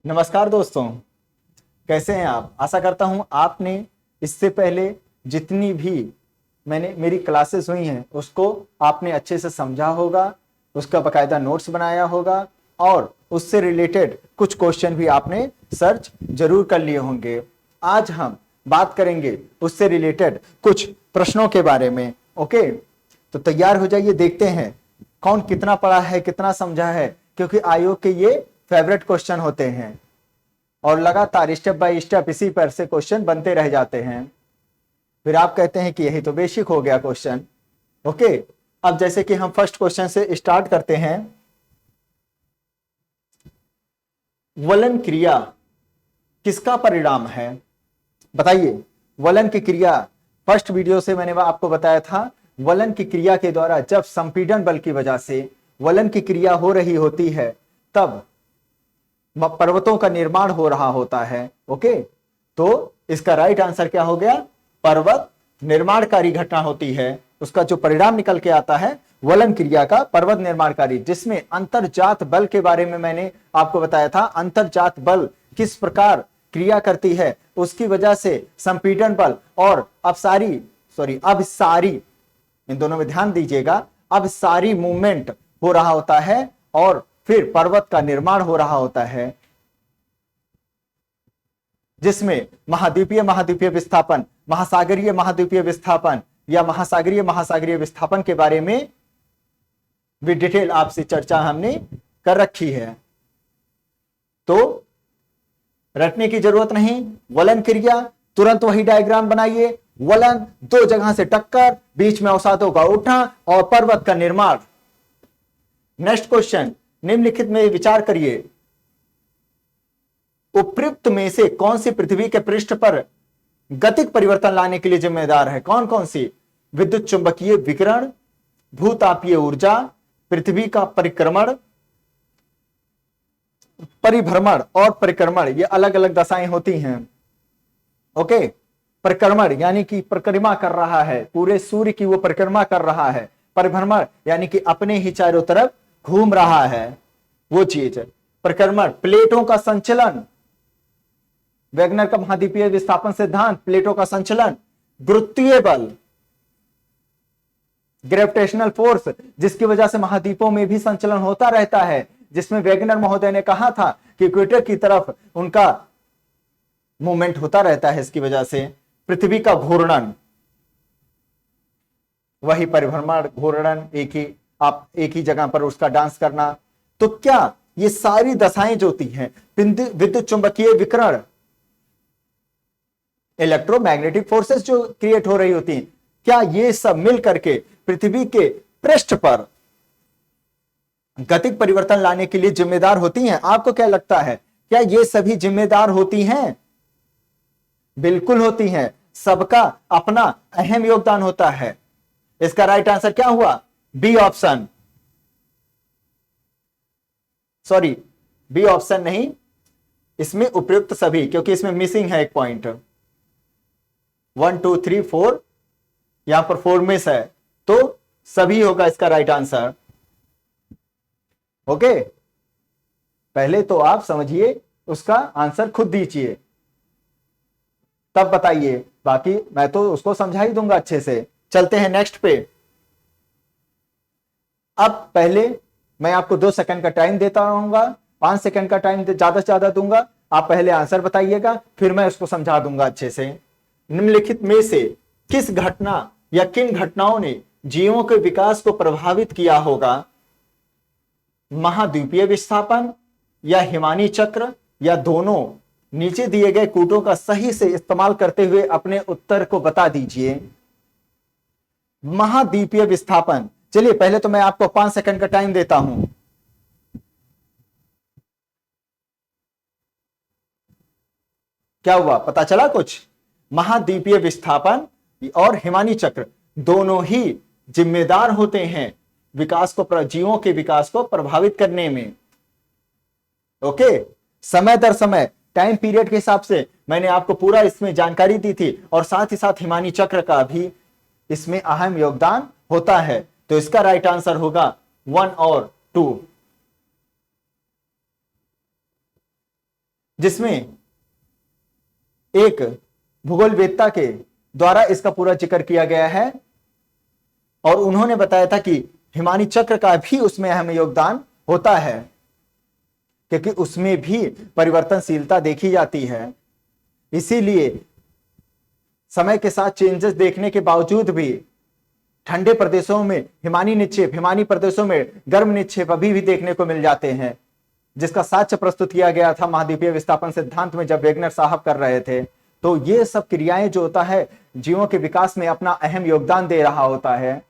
नमस्कार दोस्तों, कैसे हैं आप। आशा करता हूं आपने इससे पहले जितनी भी मेरी क्लासेस हुई हैं उसको आपने अच्छे से समझा होगा, उसका बकायदा नोट्स बनाया होगा और उससे रिलेटेड कुछ क्वेश्चन भी आपने सर्च जरूर कर लिए होंगे। आज हम बात करेंगे उससे रिलेटेड कुछ प्रश्नों के बारे में। ओके, तो तैयार हो जाइए, देखते हैं कौन कितना पढ़ा है, कितना समझा है, क्योंकि आयोग के ये फेवरेट क्वेश्चन होते हैं और लगातार स्टेप बाय स्टेप इसी पर से क्वेश्चन बनते रह जाते हैं। फिर आप कहते हैं कि यही तो बेसिक हो गया क्वेश्चन। ओके, अब जैसे कि हम फर्स्ट क्वेश्चन से स्टार्ट करते हैं। वलन क्रिया किसका परिणाम है? बताइए। वलन की क्रिया, फर्स्ट वीडियो से मैंने आपको बताया था, वलन की क्रिया के द्वारा जब संपीड़न बल की वजह से वलन की क्रिया हो रही होती है तब पर्वतों का निर्माण हो रहा होता है। ओके, तो इसका राइट आंसर क्या हो गया? पर्वत निर्माणकारी घटना होती है, उसका जो परिणाम निकल के आता है वलन क्रिया का पर्वत निर्माणकारी, जिसमें अंतरजात बल के बारे में मैंने आपको बताया था। अंतरजात बल किस प्रकार क्रिया करती है, उसकी वजह से संपीड़न बल और अभिसारी, इन दोनों में ध्यान दीजिएगा, अब सारी मूवमेंट हो रहा होता है और फिर पर्वत का निर्माण हो रहा होता है, जिसमें महाद्वीपीय महाद्वीपीय विस्थापन, महासागरीय महाद्वीपीय विस्थापन या महासागरीय महासागरीय विस्थापन के बारे में भी डिटेल आपसे चर्चा हमने कर रखी है, तो रटने की जरूरत नहीं। वलन क्रिया, तुरंत वही डायग्राम बनाइए। वलन, दो जगह से टक्कर, बीच में अवसादों का उठना और पर्वत का निर्माण। नेक्स्ट क्वेश्चन, निम्नलिखित में विचार करिए, उपयुक्त में से कौन सी पृथ्वी के पृष्ठ पर गतिक परिवर्तन लाने के लिए जिम्मेदार है? कौन कौन सी? विद्युत चुंबकीय विकिरण, भूतापीय ऊर्जा, पृथ्वी का परिक्रमण, परिभ्रमण और परिक्रमण, ये अलग अलग दशाएं होती हैं। ओके, परिक्रमण यानी कि परिक्रमा कर रहा है, पूरे सूर्य की वो परिक्रमा कर रहा है। परिभ्रमण यानी कि अपने ही चारों तरफ घूम रहा है, वो चीज है परिक्रमण। प्लेटों का संचलन, वेगनर का महाद्वीपीय विस्थापन सिद्धांत, प्लेटों का संचलन। गुरुत्वीय बल, ग्रेविटेशनल फोर्स, जिसकी वजह से महाद्वीपों में भी संचलन होता रहता है, जिसमें वेगनर महोदय ने कहा था कि इक्वेटर की तरफ उनका मूवमेंट होता रहता है, इसकी वजह से। पृथ्वी का घूर्णन, वही परिभ्रमण, घूर्णन, एक ही जगह पर उसका डांस करना। तो क्या ये सारी दशाएं जो होती हैं, विद्युत चुंबकीय विकिरण, इलेक्ट्रोमैग्नेटिक फोर्सेस जो क्रिएट हो रही होती हैं, क्या ये सब मिल करके पृथ्वी के पृष्ठ पर गतिक परिवर्तन लाने के लिए जिम्मेदार होती हैं? आपको क्या लगता है, क्या ये सभी जिम्मेदार होती हैं? बिल्कुल होती हैं, सबका अपना अहम योगदान होता है। इसका राइट आंसर क्या हुआ? B option, sorry B option नहीं, इसमें उपयुक्त सभी, क्योंकि इसमें मिसिंग है एक पॉइंट। 1 2 3 4, यहां पर 4 मिस है, तो सभी होगा इसका राइट आंसर। ओके, पहले तो आप समझिए, उसका आंसर खुद दीजिए, तब बताइए, बाकी मैं तो उसको समझा ही दूंगा अच्छे से। चलते हैं नेक्स्ट पे। अब पहले मैं आपको 2 सेकंड का टाइम देता रहूंगा, 5 सेकंड का टाइम ज्यादा से ज्यादा दूंगा। आप पहले आंसर बताइएगा, फिर मैं उसको समझा दूंगा अच्छे से। निम्नलिखित में से किस घटना या किन घटनाओं ने जीवों के विकास को प्रभावित किया होगा? महाद्वीपीय विस्थापन या हिमानी चक्र या दोनों? नीचे दिए गए कूटों का सही से इस्तेमाल करते हुए अपने उत्तर को बता दीजिए। महाद्वीपीय विस्थापन, चलिए पहले तो मैं आपको 5 सेकंड का टाइम देता हूं। क्या हुआ, पता चला कुछ? महाद्वीपीय विस्थापन और हिमानी चक्र दोनों ही जिम्मेदार होते हैं विकास को, जीवों के विकास को प्रभावित करने में। ओके, समय दर समय टाइम पीरियड के हिसाब से मैंने आपको पूरा इसमें जानकारी दी थी, और साथ ही साथ हिमानी चक्र का भी इसमें अहम योगदान होता है। तो इसका राइट आंसर होगा 1 और 2। जिसमें एक भूगोलवेत्ता के द्वारा इसका पूरा जिक्र किया गया है और उन्होंने बताया था कि हिमानी चक्र का भी उसमें अहम योगदान होता है, क्योंकि उसमें भी परिवर्तनशीलता देखी जाती है। इसीलिए समय के साथ चेंजेस देखने के बावजूद भी ठंडे प्रदेशों में हिमानी निक्षेप, हिमानी प्रदेशों में गर्म निक्षेप अभी भी देखने को मिल जाते हैं, जिसका साक्ष्य प्रस्तुत किया गया था महाद्वीपीय विस्थापन सिद्धांत में जब वेगनर साहब कर रहे थे। तो ये सब क्रियाएं जो होता है जीवों के विकास में अपना अहम योगदान दे रहा होता है।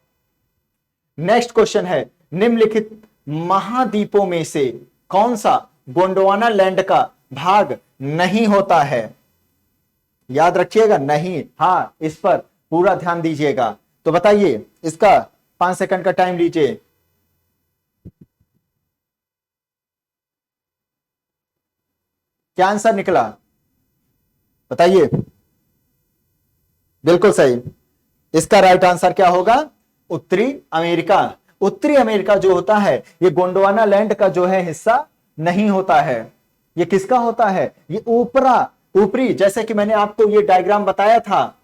नेक्स्ट क्वेश्चन है, निम्नलिखित महाद्वीपों में से कौन सा गोंडवाना लैंड का भाग नहीं होता है? याद रखिएगा, नहीं, हाँ, इस पर पूरा ध्यान दीजिएगा। तो बताइए, इसका 5 सेकंड का टाइम लीजिए। क्या आंसर निकला बताइए। बिल्कुल सही, इसका राइट आंसर क्या होगा? उत्तरी अमेरिका। उत्तरी अमेरिका जो होता है ये गोंडवाना लैंड का जो है हिस्सा नहीं होता है। ये किसका होता है? ये ऊपरी, जैसे कि मैंने आपको ये डायग्राम बताया था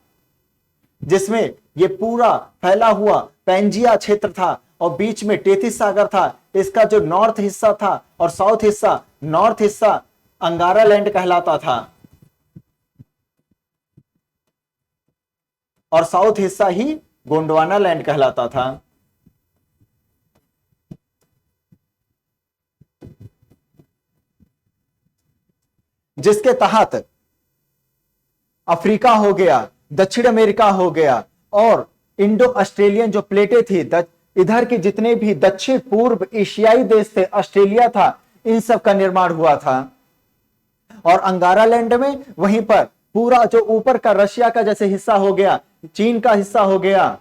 जिसमें ये पूरा फैला हुआ पैंजिया क्षेत्र था और बीच में टेथिस सागर था। इसका जो नॉर्थ हिस्सा था और साउथ हिस्सा, नॉर्थ हिस्सा अंगारा लैंड कहलाता था और साउथ हिस्सा ही गोंडवाना लैंड कहलाता था। जिसके तहत अफ्रीका हो गया, दक्षिण अमेरिका हो गया और इंडो ऑस्ट्रेलियन जो प्लेटें थी, इधर के जितने भी दक्षिण पूर्व एशियाई देश थे, ऑस्ट्रेलिया था, इन सब का निर्माण हुआ था। और अंगारा लैंड में वहीं पर पूरा जो ऊपर का रशिया का जैसे हिस्सा हो गया, चीन का हिस्सा हो गया,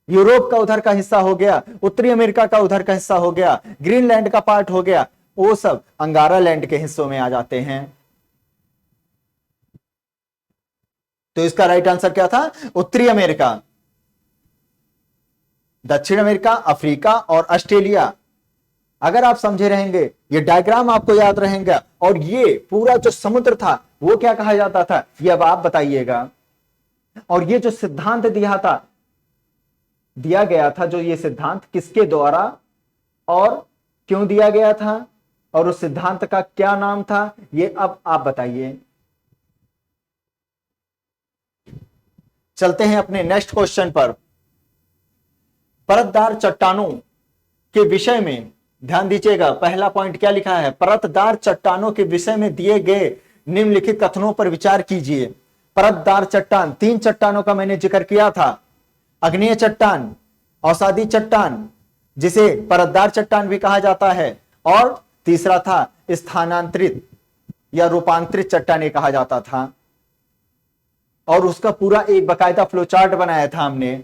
यूरोप का उधर का हिस्सा हो गया, उत्तरी अमेरिका का उधर का हिस्सा हो गया, ग्रीनलैंड का पार्ट हो गया, वो सब अंगारा लैंड के हिस्सों में आ जाते हैं। तो इसका राइट आंसर क्या था? उत्तरी अमेरिका, दक्षिण अमेरिका, अफ्रीका और ऑस्ट्रेलिया। अगर आप समझे रहेंगे, ये डायग्राम आपको याद रहेगा और ये पूरा जो समुद्र था वो क्या कहा जाता था, ये अब आप बताइएगा। और ये जो सिद्धांत दिया गया था, जो ये सिद्धांत किसके द्वारा और क्यों दिया गया था और उस सिद्धांत का क्या नाम था, ये अब आप बताइए। चलते हैं अपने नेक्स्ट क्वेश्चन पर। परतदार चट्टानों के विषय में ध्यान दीजिएगा। पहला पॉइंट क्या लिखा है? परतदार चट्टानों के विषय में दिए गए निम्नलिखित कथनों पर विचार कीजिए। परतदार चट्टान, 3 चट्टानों का मैंने जिक्र किया था। आग्नेय चट्टान, अवसादी चट्टान जिसे परतदार चट्टान भी कहा जाता है, और तीसरा था स्थानांतरित या रूपांतरित चट्टाने कहा जाता था। और उसका पूरा एक बकायदा फ्लो चार्ट बनाया था हमने।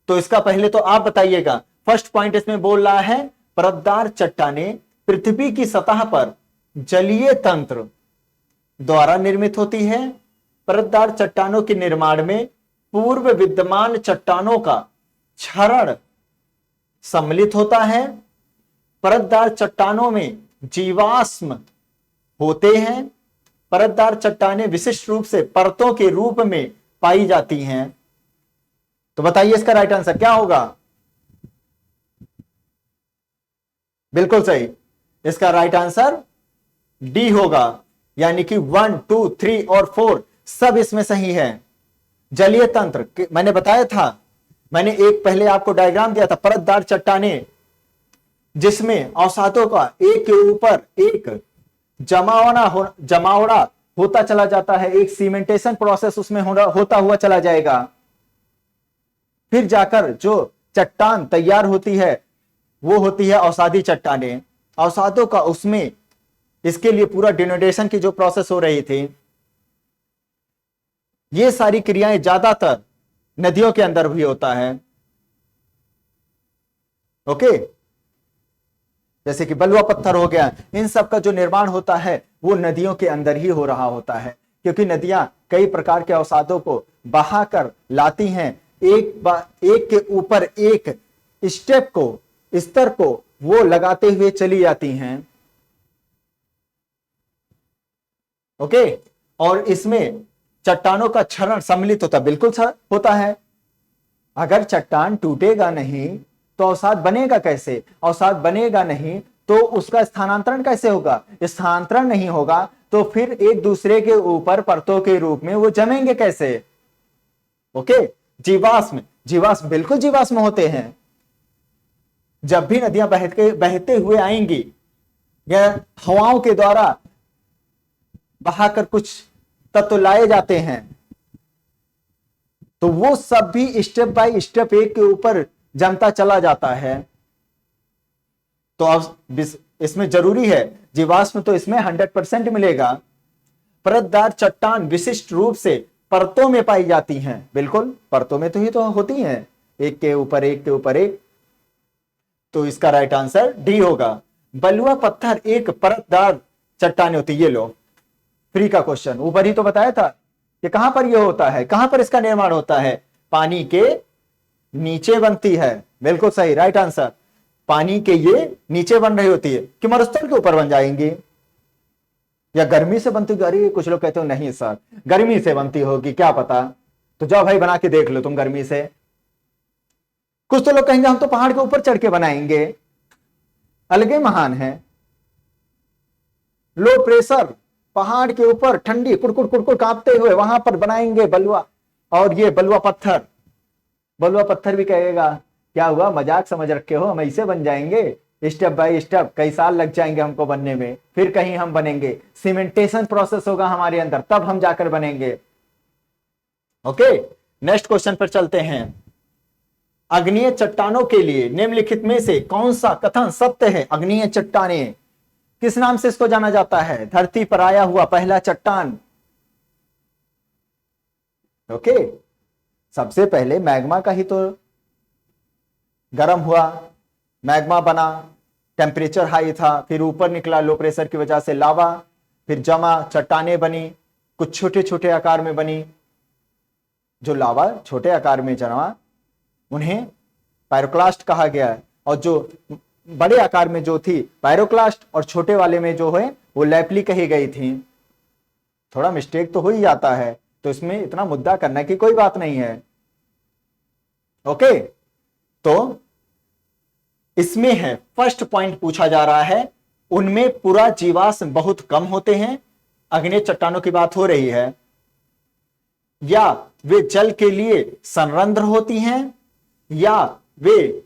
तो इसका पहले तो आप बताइएगा। फर्स्ट पॉइंट इसमें बोल रहा है परतदार चट्टाने पृथ्वी की सतह पर जलीय तंत्र द्वारा निर्मित होती है। परतदार चट्टानों के निर्माण में पूर्व विद्यमान चट्टानों का क्षरण सम्मिलित होता है। परतदार चट्टानों में जीवाश्म होते हैं। परतदार चट्टानें विशिष्ट रूप से परतों के रूप में पाई जाती हैं। तो बताइए इसका राइट आंसर क्या होगा? बिल्कुल सही, इसका राइट आंसर डी होगा, यानी कि 1, 2, 3 और 4 सब इसमें सही है। जलीय तंत्र मैंने बताया था, मैंने एक पहले आपको डायग्राम दिया था। परतदार चट्टानें जिसमें अवसादों का एक के ऊपर एक जमावड़ा होता चला जाता है, एक सीमेंटेशन प्रोसेस उसमें होता हुआ चला जाएगा। फिर जाकर जो चट्टान तैयार होती है वो होती है अवसादी चट्टानें। अवसादों का उसमें इसके लिए पूरा डिनोडेशन की जो प्रोसेस हो रही थी, ये सारी क्रियाएं ज्यादातर नदियों के अंदर भी होता है। ओके, जैसे कि बलुआ पत्थर हो गया, इन सब का जो निर्माण होता है वो नदियों के अंदर ही हो रहा होता है, क्योंकि नदियां कई प्रकार के अवसादों को बहाकर लाती हैं। एक के ऊपर एक स्तर को वो लगाते हुए चली जाती हैं। ओके। और इसमें चट्टानों का क्षरण सम्मिलित होता, बिल्कुल होता है। अगर चट्टान टूटेगा नहीं तो अवसाद बनेगा कैसे? अवसाद बनेगा नहीं तो उसका स्थानांतरण कैसे होगा? स्थानांतरण नहीं होगा तो फिर एक दूसरे के ऊपर परतों के रूप में वो जमेंगे कैसे? ओके। जीवाश्म, जीवाश्म बिल्कुल जीवाश्म होते हैं। जब भी नदियां बहते हुए आएंगी या हवाओं के द्वारा बहाकर कुछ तत्व लाए जाते हैं तो वो सब भी स्टेप बाय स्टेप एक के ऊपर जमता चला जाता है। तो अब इसमें जरूरी है जीवाश्म तो इसमें 100% मिलेगा। परतदार चट्टान विशिष्ट रूप से परतों में पाई जाती हैं। बिल्कुल परतों में तो ही तो होती हैं, एक के ऊपर एक के ऊपर एक। तो इसका राइट आंसर डी होगा। बलुआ पत्थर एक परतदार चट्टान होती है। ये लो फ्री का क्वेश्चन, ऊपर ही तो बताया था कि कहां पर यह होता है, कहां पर इसका निर्माण होता है? पानी के नीचे बनती है। बिल्कुल सही, राइट आंसर। पानी के ये नीचे बन रही होती है कि मरुस्थल के ऊपर बन जाएंगी या गर्मी से बनती होगी? कुछ लोग कहते हो नहीं सर गर्मी से बनती होगी, क्या पता। तो जाओ भाई बना के देख लो तुम गर्मी से। कुछ तो लोग कहेंगे हम तो पहाड़ के ऊपर चढ़ के बनाएंगे, अलगे महान है। लो प्रेशर पहाड़ के ऊपर ठंडी कुड़कुड़ कुड़कुड़ कांपते हुए वहां पर बनाएंगे बलुआ। और ये बलुआ पत्थर, बलुआ पत्थर भी कहेगा क्या हुआ मजाक समझ रखे हो, हम ऐसे बन जाएंगे? स्टेप बाय स्टेप कई साल लग जाएंगे हमको बनने में, फिर कहीं हम बनेंगे। सीमेंटेशन प्रोसेस होगा हमारे अंदर, तब हम जाकर बनेंगे। ओके, नेक्स्ट क्वेश्चन पर चलते हैं। अग्नीय चट्टानों के लिए निम्नलिखित में से कौन सा कथन सत्य है? अग्नीय चट्टानें किस नाम से इसको जाना जाता है? धरती पर आया हुआ पहला चट्टान। ओके, सबसे पहले मैग्मा का ही तो गर्म हुआ, मैग्मा बना, टेम्परेचर हाई था, फिर ऊपर निकला लो प्रेशर की वजह से लावा, फिर जमा, चट्टानें बनी, कुछ छोटे छोटे आकार में बनी। जो लावा छोटे आकार में जमा उन्हें पायरोक्लास्ट कहा गया है, और जो बड़े आकार में जो थी पायरोक्लास्ट, और छोटे वाले में जो है वो लैपली कही गई थी। थोड़ा मिस्टेक तो हो ही जाता है, तो इसमें इतना मुद्दा करने की कोई बात नहीं है। ओके, तो इसमें है फर्स्ट पॉइंट पूछा जा रहा है, उनमें पूरा जीवाश्म बहुत कम होते हैं। अग्नेय चट्टानों की बात हो रही है, या वे जल के लिए संरंध्र होती हैं, या वे,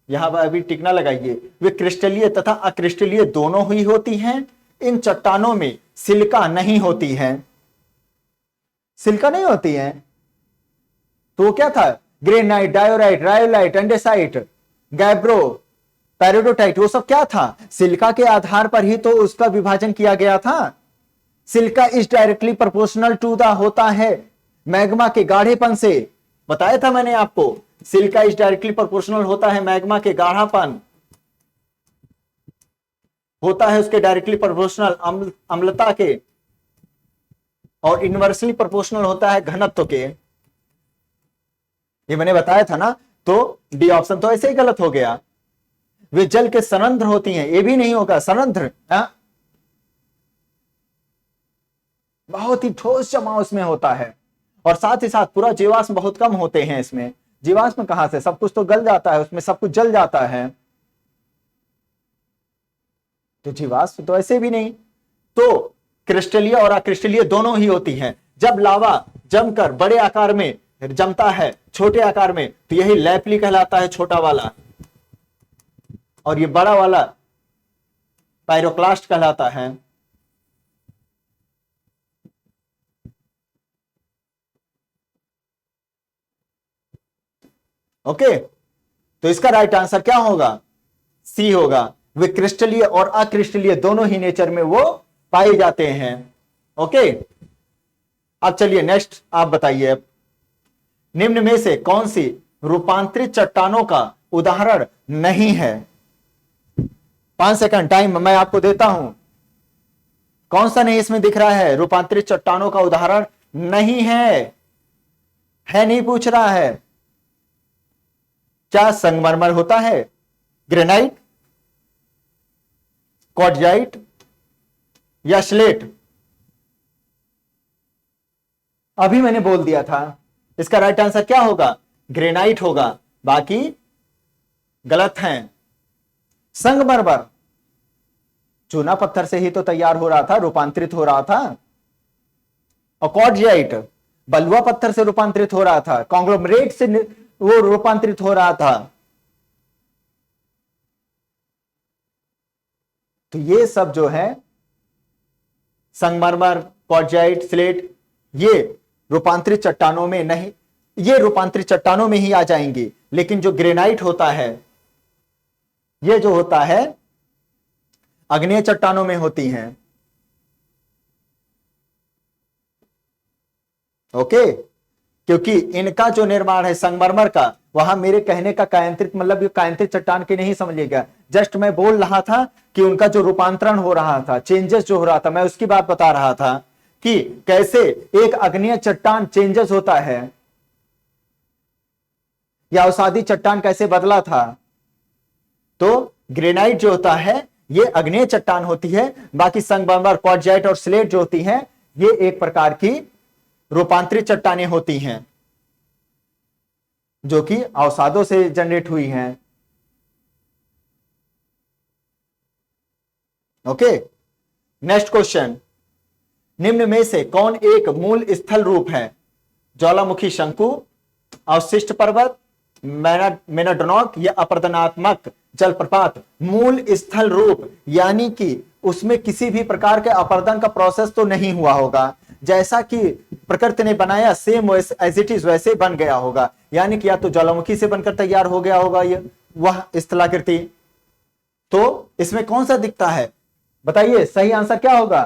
यहां पर अभी टिक ना लगाइए, वे क्रिस्टलीय तथा अक्रिस्टलीय दोनों ही होती हैं। इन चट्टानों में सिलिका नहीं होती है। सिलिका नहीं होती है तो वो क्या था? Granite, diorite, rhyolite, andesite, gabbro, peridotite, वो सब क्या था? सिलिका के आधार पर ही तो उसका विभाजन किया गया था। Silica is directly proportional to the होता है मैग्मा के गाढ़ेपन से। बताया था मैंने आपको, सिलिका इज डायरेक्टली प्रोपोर्शनल होता है मैग्मा के गाढ़ापन, होता है उसके डायरेक्टली प्रोपोर्शनल अम्लता के, और इनवर्सली प्रोपोर्शनल होता है घनत्व के। ये मैंने बताया था ना, तो डी ऑप्शन तो ऐसे ही गलत हो गया। वे जल के संरंध्र होती हैं, ये भी नहीं होगा संरंध्र। बहुत ही ठोस जमाव इसमें होता है, और साथ ही साथ पूरा जीवाश्म बहुत कम होते हैं इसमें। जीवाश्म कहां से? सब कुछ तो गल जाता है उसमें, सब कुछ जल जाता है, तो जीवाश्म तो ऐसे भी नहीं। तो क्रिस्टलीय और अक्रिस्टलीय दोनों ही होती हैं। जब लावा जमकर बड़े आकार में जमता है छोटे आकार में, तो यही लैपली कहलाता है, छोटा वाला, और ये बड़ा वाला पायरोक्लास्ट कहलाता है। ओके, तो इसका राइट आंसर क्या होगा? सी होगा। वे क्रिस्टलीय और अक्रिस्टलीय दोनों ही नेचर में वो पाए जाते हैं। ओके, अब चलिए नेक्स्ट आप बताइए, निम्न में से कौन सी रूपांतरित चट्टानों का उदाहरण नहीं है? 5 सेकंड टाइम मैं आपको देता हूं। कौन सा नहीं इसमें दिख रहा है? रूपांतरित चट्टानों का उदाहरण नहीं है नहीं पूछ रहा है। क्या संगमरमर होता है, ग्रेनाइट, क्वार्टजाइट या स्लेट? अभी मैंने बोल दिया था। इसका राइट आंसर क्या होगा? ग्रेनाइट होगा, बाकी गलत हैं। संगमरमर चूना पत्थर से ही तो तैयार हो रहा था, रूपांतरित हो रहा था। और क्वार्टजाइट बलुआ पत्थर से रूपांतरित हो रहा था, कॉन्ग्लोमरेट से वो रूपांतरित हो रहा था। तो ये सब जो है संगमरमर, क्वार्टजाइट, स्लेट, ये रूपांतरित चट्टानों में नहीं, ये रूपांतरित चट्टानों में ही आ जाएंगी। लेकिन जो ग्रेनाइट होता है, ये जो होता है आग्नेय चट्टानों में होती हैं। ओके, क्योंकि इनका जो निर्माण है संगमरमर का, वहां मेरे कहने का कायांतरित मतलब कायांतरित चट्टान के नहीं समझिएगा, जस्ट मैं बोल रहा था कि उनका जो रूपांतरण हो रहा था, चेंजेस जो हो रहा था, मैं उसकी बात बता रहा था कि कैसे एक अग्नेय चट्टान चेंजेस होता है, या अवसादी चट्टान कैसे बदला था। तो ग्रेनाइट जो होता है ये अग्नेय चट्टान होती है, बाकी संगमरमर, क्वार्टजाइट और स्लेट जो होती हैं ये एक प्रकार की रूपांतरित चट्टानें होती हैं जो कि अवसादों से जनरेट हुई हैं। ओके, नेक्स्ट क्वेश्चन, निम्न में से कौन एक मूल स्थल रूप है? ज्वालामुखी शंकु, अवशिष्ट पर्वत, मेनाडोनॉक या अपर्दनात्मक जलप्रपात। मूल स्थल रूप यानी कि उसमें किसी भी प्रकार के अपर्दन का प्रोसेस तो नहीं हुआ होगा, जैसा कि प्रकृति ने बनाया सेम एज इट इज वैसे बन गया होगा, यानी कि या तो ज्वालामुखी से बनकर तैयार हो गया होगा ये वह स्थलाकृति। तो इसमें कौन सा दिखता है बताइए, सही आंसर क्या होगा?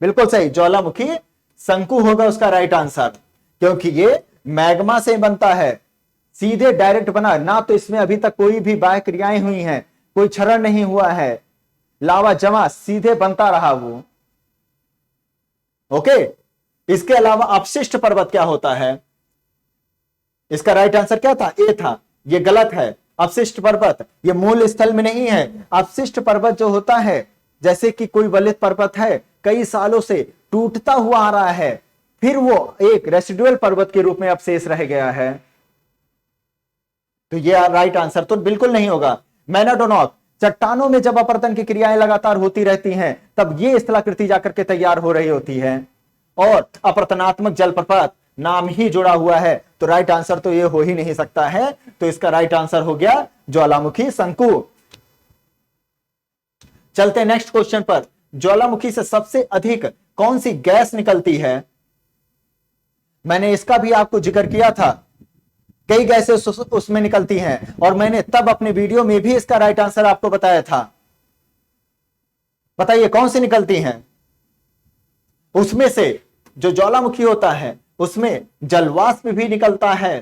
बिल्कुल सही, ज्वालामुखी शंकु होगा उसका राइट आंसर, क्योंकि ये मैग्मा से बनता है, सीधे डायरेक्ट बना ना, तो इसमें अभी तक कोई भी बाह्य क्रियाएं हुई हैं, कोई क्षरण नहीं हुआ है, लावा जमा सीधे बनता रहा वो। ओके, इसके अलावा अपशिष्ट पर्वत क्या होता है? इसका राइट आंसर क्या था? ए था, ये गलत है। अपशिष्ट पर्वत ये मूल स्थल में नहीं है। अपशिष्ट पर्वत जो होता है, जैसे कि कोई वलित पर्वत है, कई सालों से टूटता हुआ आ रहा है, फिर वो एक रेसिडुअल पर्वत के रूप में अवशेष रह गया है। तो ये राइट आंसर तो बिल्कुल नहीं होगा। मेनाडोनॉक, चट्टानों में जब अपरदन की क्रियाएं लगातार होती रहती हैं तब ये स्थलाकृति जाकर के तैयार हो रही होती है। और अपरदनात्मक जलप्रपात नाम ही जुड़ा हुआ है, तो राइट आंसर तो ये हो ही नहीं सकता है। तो इसका राइट आंसर हो गया ज्वालामुखी शंकु। चलते नेक्स्ट क्वेश्चन पर। ज्वालामुखी से सबसे अधिक कौन सी गैस निकलती है? मैंने इसका भी आपको जिक्र किया था, कई गैसें उसमें निकलती हैं, और मैंने तब अपने वीडियो में भी इसका राइट आंसर आपको बताया था। बताइए कौन सी निकलती हैं? उसमें से जो ज्वालामुखी होता है उसमें जलवाष्प भी निकलता है,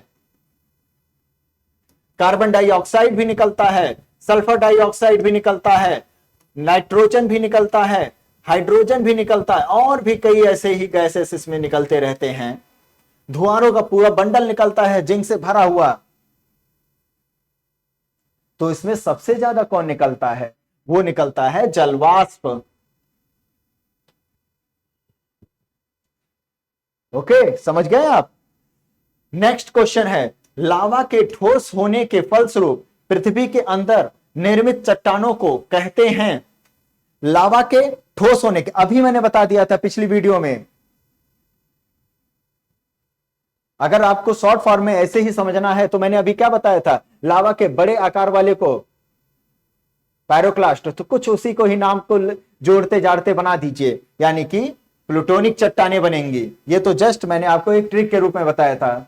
कार्बन डाइऑक्साइड भी निकलता है, सल्फर डाइऑक्साइड भी निकलता है, नाइट्रोजन भी निकलता है, हाइड्रोजन भी निकलता है, और भी कई ऐसे ही गैसेस इसमें निकलते रहते हैं। धुआंों का पूरा बंडल निकलता है जिंक से भरा हुआ। तो इसमें सबसे ज्यादा कौन निकलता है? वो निकलता है जलवाष्प। ओके, समझ गए आप? नेक्स्ट क्वेश्चन है, लावा के ठोस होने के फलस्वरूप पृथ्वी के अंदर निर्मित चट्टानों को कहते हैं। लावा के ठोस होने के, अभी मैंने बता दिया था पिछली वीडियो में। अगर आपको शॉर्ट फॉर्म में ऐसे ही समझना है तो मैंने अभी क्या बताया था, लावा के बड़े आकार वाले को पायरोक्लास्ट, तो कुछ उसी को ही नाम को जोड़ते जाड़ते बना दीजिए, यानी कि प्लूटोनिक चट्टानें बनेंगी। ये तो जस्ट मैंने आपको एक ट्रिक के रूप में बताया था।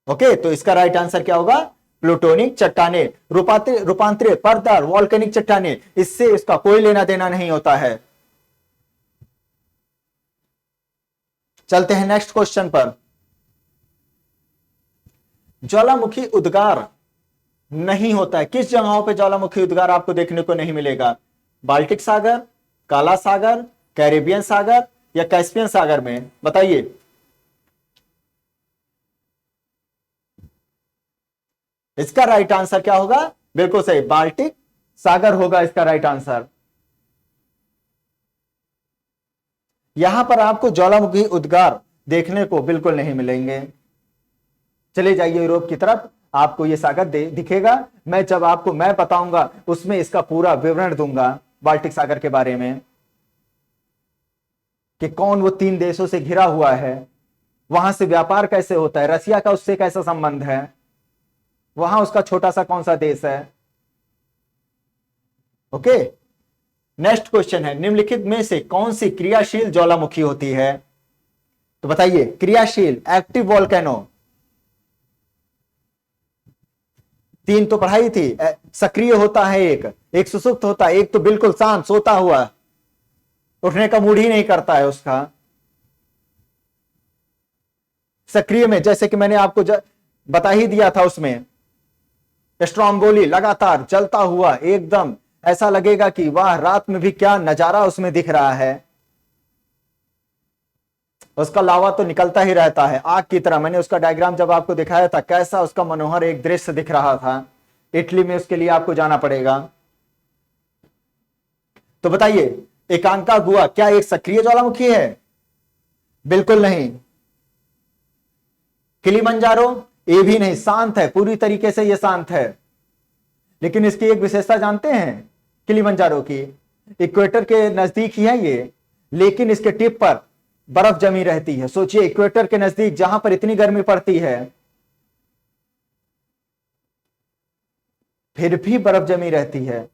ओके, तो इसका राइट आंसर क्या होगा? प्लूटोनिक चट्टानें, रूपांतरित परदार वॉल्केनिक चट्टानें, इससे इसका कोई लेना देना नहीं होता है। चलते हैं नेक्स्ट क्वेश्चन पर। ज्वालामुखी उद्गार नहीं होता है, किस जगहों पे ज्वालामुखी उद्गार आपको देखने को नहीं मिलेगा? बाल्टिक सागर, काला सागर, कैरेबियन सागर या कैस्पियन सागर में? बताइए। इसका राइट आंसर क्या होगा? बिल्कुल सही, बाल्टिक सागर होगा इसका राइट आंसर। यहां पर आपको ज्वालामुखी उद्गार देखने को बिल्कुल नहीं मिलेंगे। चले जाइए यूरोप की तरफ, आपको ये सागर दिखेगा। मैं जब आपको मैं बताऊंगा उसमें इसका पूरा विवरण दूंगा बाल्टिक सागर के बारे में, कि कौन वो 3 देशों से घिरा हुआ है, वहां से व्यापार कैसे होता है, रसिया का उससे कैसा संबंध है, वहां उसका छोटा सा कौन सा देश है। ओके, नेक्स्ट क्वेश्चन है, निम्नलिखित में से कौन सी क्रियाशील ज्वालामुखी होती है? तो बताइए, क्रियाशील एक्टिव वॉल्केनो, 3 तो पढ़ाई थी। सक्रिय होता है एक सुसुप्त होता है, एक तो बिल्कुल शांत सोता हुआ, उठने का मूड ही नहीं करता है उसका। सक्रिय में जैसे कि मैंने आपको बता ही दिया था, उसमें स्ट्रोम्बोली लगातार जलता हुआ, एकदम ऐसा लगेगा कि वाह, रात में भी क्या नजारा उसमें दिख रहा है। उसका लावा तो निकलता ही रहता है आग की तरह। मैंने उसका डायग्राम जब आपको दिखाया था, कैसा उसका मनोहर एक दृश्य दिख रहा था। इटली में उसके लिए आपको जाना पड़ेगा। तो बताइए, एकांका गुआ क्या एक सक्रिय ज्वालामुखी है? बिल्कुल नहीं। किलिमंजारो, ये भी नहीं, शांत है, पूरी तरीके से ये शांत है। लेकिन इसकी एक विशेषता जानते हैं किलिमंजारो की? इक्वेटर के नजदीक ही है ये, लेकिन इसके टिप पर बर्फ जमी रहती है। सोचिए, इक्वेटर के नजदीक जहां पर इतनी गर्मी पड़ती है, फिर भी बर्फ जमी रहती है।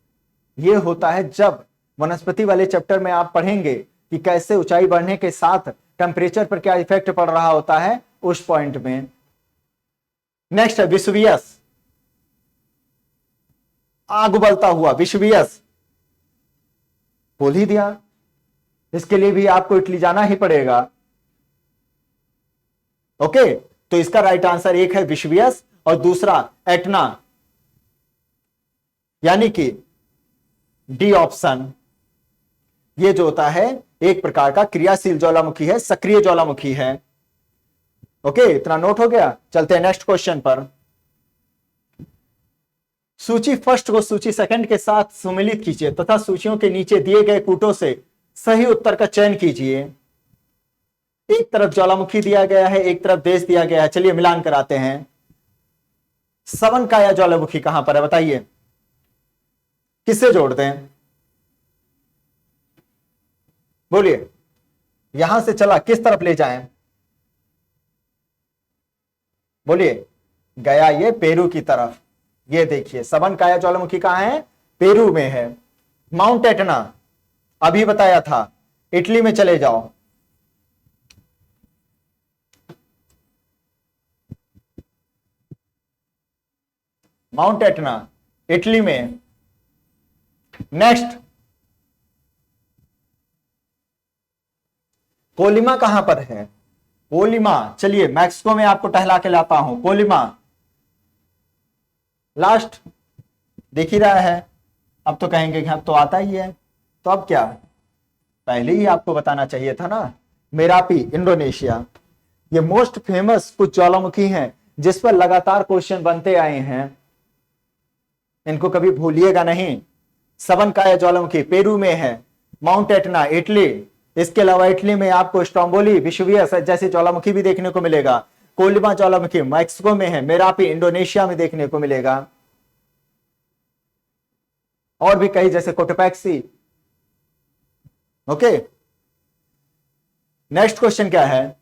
यह होता है जब वनस्पति वाले चैप्टर में आप पढ़ेंगे कि कैसे ऊंचाई बढ़ने के साथ टेम्परेचर पर क्या इफेक्ट पड़ रहा होता है, उस पॉइंट में। नेक्स्ट है विसुवियस, आग उबलता हुआ विसुवियस, बोल ही दिया। इसके लिए भी आपको इटली जाना ही पड़ेगा। ओके, तो इसका राइट आंसर एक है विसुवियस और दूसरा एटना, यानी कि डी ऑप्शन। ये जो होता है एक प्रकार का क्रियाशील ज्वालामुखी है, सक्रिय ज्वालामुखी है। ओके, इतना नोट हो गया। चलते हैं नेक्स्ट क्वेश्चन पर। सूची फर्स्ट को सूची सेकंड के साथ सम्मिलित कीजिए तथा सूचियों के नीचे दिए गए कूटों से सही उत्तर का चयन कीजिए। एक तरफ ज्वालामुखी दिया गया है, एक तरफ देश दिया गया है। चलिए मिलान कराते हैं। सबनकाया ज्वालामुखी कहां पर है बताइए, किससे जोड़ते हैं? बोलिए, यहां से चला किस तरफ ले जाएं? बोलिए, गया ये पेरू की तरफ। ये देखिए, सबनकाया ज्वालामुखी कहां है? पेरू में है। माउंट एटना अभी बताया था, इटली में चले जाओ। माउंट एटना इटली में। नेक्स्ट, कोलिमा कहां पर है? कोलिमा, चलिए मैक्सिको में आपको टहला के लाता हूं। कोलिमा लास्ट देख ही रहा है। अब तो कहेंगे कि अब तो आता ही है, तो अब क्या, पहले ही आपको बताना चाहिए था ना। मेरापी इंडोनेशिया, ये मोस्ट फेमस कुछ ज्वालामुखी हैं जिस पर लगातार क्वेश्चन बनते आए हैं, इनको कभी भूलिएगा नहीं। सबनकाया ज्वालामुखी पेरू में है। माउंट एटना इटली, इसके अलावा इटली में आपको स्ट्रोम्बोली विसुवियस जैसे ज्वालामुखी भी देखने को मिलेगा। कोलिमा ज्वालामुखी मैक्सिको में है। मेरापी इंडोनेशिया में देखने को मिलेगा। और भी कई जैसे कोटोपैक्सी। ओके, नेक्स्ट क्वेश्चन क्या है?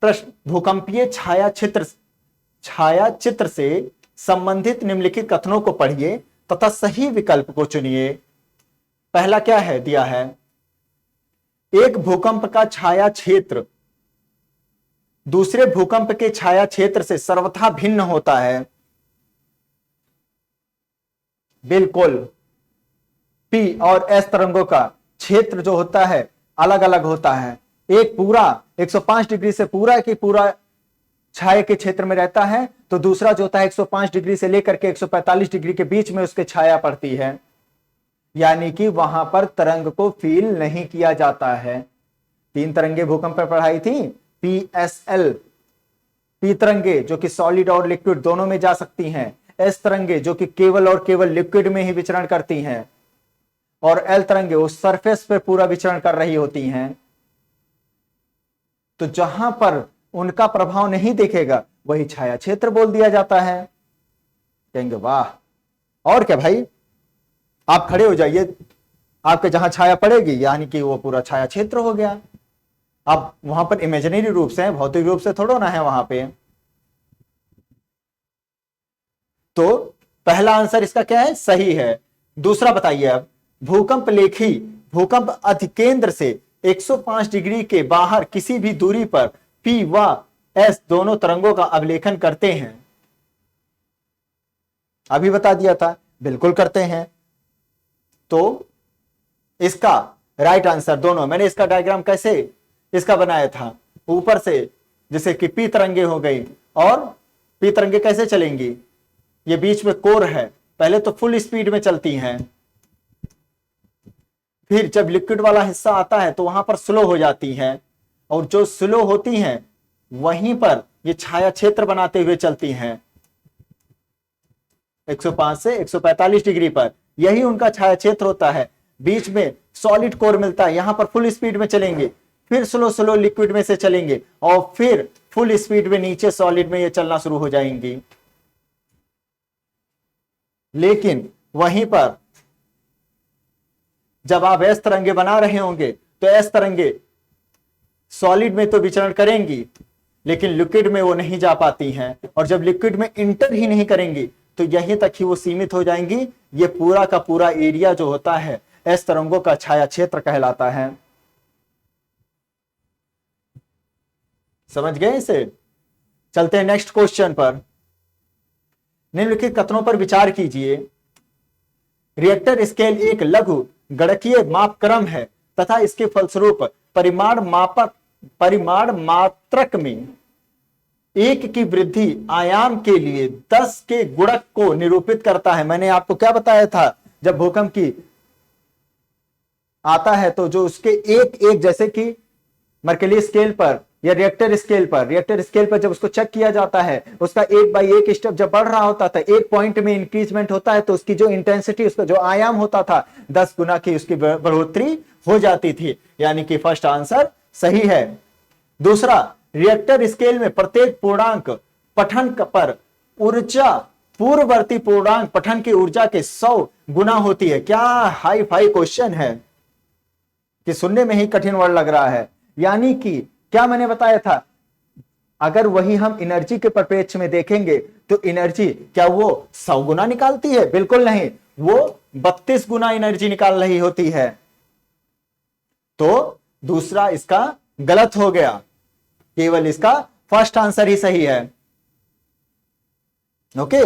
प्रश्न, भूकंपीय छाया चित्र से संबंधित निम्नलिखित कथनों को पढ़िए तथा सही विकल्प को चुनिए। पहला क्या है दिया है, एक भूकंप का छाया क्षेत्र दूसरे भूकंप के छाया क्षेत्र से सर्वथा भिन्न होता है। बिल्कुल, पी और एस तरंगों का क्षेत्र जो होता है अलग अलग होता है। एक पूरा 105 डिग्री से पूरा की पूरा छाया के क्षेत्र में रहता है, तो दूसरा जो होता है 105 डिग्री से लेकर के 145 डिग्री के बीच में उसके छाया पड़ती है। यानी कि वहां पर तरंग को फील नहीं किया जाता है। 3 तरंगे भूकंप पर पढ़ाई थी, PSL, पी तरंगे जो कि सॉलिड और लिक्विड दोनों में जा सकती हैं, एस तरंगे जो कि केवल और केवल लिक्विड में ही विचरण करती हैं। और एल तरंगे उस सरफेस पे पूरा विचरण कर रही होती हैं, तो जहां पर उनका प्रभाव नहीं दिखेगा वही छाया क्षेत्र बोल दिया जाता है। कहेंगे वाह, और क्या भाई, आप खड़े हो जाइए, आपके जहां छाया पड़ेगी यानी कि वो पूरा छाया क्षेत्र हो गया। अब वहां पर इमेजिनरी रूप से, भौतिक रूप से थोड़ा ना है वहां पे। तो पहला आंसर इसका क्या है, सही है। दूसरा बताइए अब, भूकंप लेखी भूकंप अधिकेंद्र से 105 डिग्री के बाहर किसी भी दूरी पर P व S दोनों तरंगों का अवलेखन करते हैं। अभी बता दिया था, बिल्कुल करते हैं। तो इसका राइट आंसर दोनों, मैंने इसका डायग्राम कैसे इसका बनाया था, ऊपर से जैसे कि P तरंगे हो गई, और P तरंगे कैसे चलेंगी, ये बीच में कोर है, पहले तो फुल स्पीड में चलती हैं, फिर जब लिक्विड वाला हिस्सा आता है तो वहां पर स्लो हो जाती हैं, और जो स्लो होती हैं वहीं पर ये छाया क्षेत्र बनाते हुए चलती हैं 105 से 145 डिग्री पर, यही उनका छाया क्षेत्र होता है। बीच में सॉलिड कोर मिलता है, यहां पर फुल स्पीड में चलेंगे, फिर स्लो स्लो लिक्विड में से चलेंगे, और फिर फुल स्पीड में नीचे सॉलिड में ये चलना शुरू हो जाएंगी। लेकिन वहीं पर जब आप एस तरंगे बना रहे होंगे तो एस तरंगे सॉलिड में तो विचरण करेंगी, लेकिन लिक्विड में वो नहीं जा पाती हैं, और जब लिक्विड में इंटर ही नहीं करेंगी तो यहीं तक ही वो सीमित हो जाएंगी। ये पूरा का पूरा एरिया जो होता है एस तरंगों का छाया क्षेत्र कहलाता है। समझ गए इसे? चलते हैं नेक्स्ट क्वेश्चन पर। निम्नलिखित कथनों पर विचार कीजिए। रिएक्टर स्केल एक लघु गणकीय मापक्रम है तथा इसके फलस्वरूप परिमाण मात्रक में 1 की वृद्धि आयाम के लिए 10 के गुणक को निरूपित करता है। मैंने आपको क्या बताया था, जब भूकंप की आता है तो जो उसके एक एक, जैसे कि मर्केली स्केल पर या रिएक्टर स्केल पर जब उसको चेक किया जाता है, उसका 1/1 स्टेप जब बढ़ रहा होता था, एक पॉइंट में इंक्रीजमेंट होता है, तो उसकी जो इंटेंसिटी, उसका जो आयाम होता था 10 गुना की उसकी बढ़ोतरी हो जाती थी। यानी कि फर्स्ट आंसर सही है। दूसरा, रिएक्टर स्केल में प्रत्येक पूर्णांक पठन पर ऊर्जा पूर्ववर्ती पूर्णांक पठन की ऊर्जा के 100 गुना होती है। क्या हाई फाई क्वेश्चन है कि सुनने में ही कठिन वर्ड लग रहा है। यानी कि क्या मैंने बताया था, अगर वही हम एनर्जी के परिप्रेक्ष्य में देखेंगे तो एनर्जी क्या वो 100 गुना निकालती है? बिल्कुल नहीं, वो 32 गुना एनर्जी निकाल रही होती है। तो दूसरा इसका गलत हो गया, केवल इसका फर्स्ट आंसर ही सही है। ओके,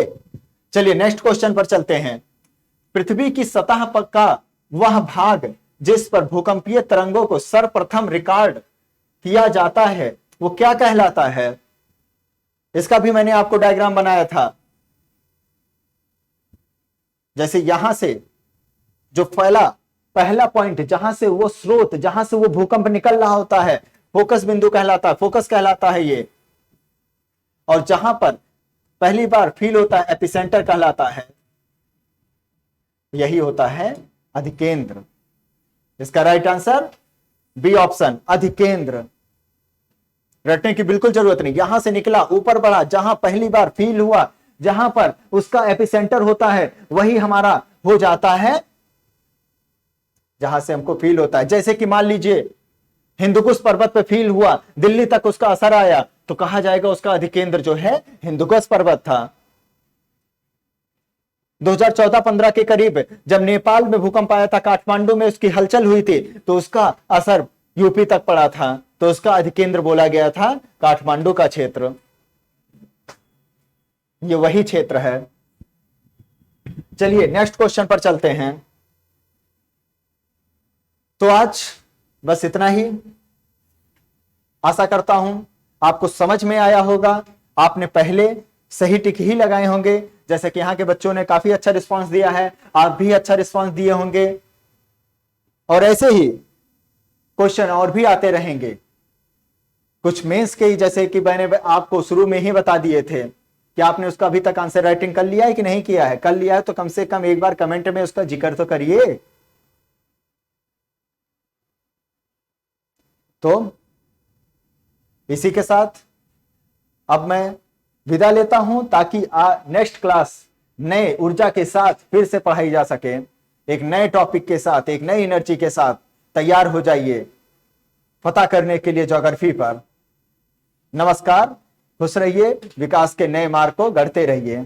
चलिए नेक्स्ट क्वेश्चन पर चलते हैं। पृथ्वी की सतह पर का वह भाग जिस पर भूकंपीय तरंगों को सर्वप्रथम रिकॉर्ड किया जाता है वो क्या कहलाता है? इसका भी मैंने आपको डायग्राम बनाया था। जैसे यहां से जो पहला पॉइंट, जहां से वो स्रोत, जहां से वो भूकंप निकल रहा होता है, फोकस बिंदु कहलाता है, फोकस कहलाता है ये। और जहां पर पहली बार फील होता है एपिसेंटर कहलाता है। यही होता है अधिकेंद्र। इसका राइट आंसर बी ऑप्शन, अधिकेंद्र। रटने की बिल्कुल जरूरत नहीं, यहां से निकला, ऊपर बढ़ा, जहां पहली बार फील हुआ, जहां पर उसका एपिसेंटर होता है वही हमारा हो जाता है जहां से हमको फील होता है। जैसे कि मान लीजिए हिंदुकुश पर्वत पे फील हुआ, दिल्ली तक उसका असर आया, तो कहा जाएगा उसका अधिकेंद्र जो है हिंदुकुश पर्वत था। 2014-15 के करीब जब नेपाल में भूकंप आया था, काठमांडू में उसकी हलचल हुई थी, तो उसका असर यूपी तक पड़ा था, तो उसका अधिकेंद्र बोला गया था काठमांडू का क्षेत्र। ये वही क्षेत्र है। चलिए नेक्स्ट क्वेश्चन पर चलते हैं। तो आज बस इतना ही। आशा करता हूं आपको समझ में आया होगा। आपने पहले सही टिक ही लगाए होंगे, जैसे कि यहां के बच्चों ने काफी अच्छा रिस्पांस दिया है, आप भी अच्छा रिस्पांस दिए होंगे। और ऐसे ही क्वेश्चन और भी आते रहेंगे। कुछ मेंस के ही, जैसे कि मैंने आपको शुरू में ही बता दिए थे कि आपने उसका अभी तक आंसर राइटिंग कर लिया है कि नहीं किया है। कर लिया है तो कम से कम एक बार कमेंट में उसका जिक्र तो करिए। तो इसी के साथ अब मैं विदा लेता हूं, ताकि नेक्स्ट क्लास नए ऊर्जा के साथ फिर से पढ़ाई जा सके। एक नए टॉपिक के साथ, एक नई एनर्जी के साथ तैयार हो जाइए फतह करने के लिए ज्योग्राफी पर। नमस्कार, खुश रहिए, विकास के नए मार्ग को गढ़ते रहिए।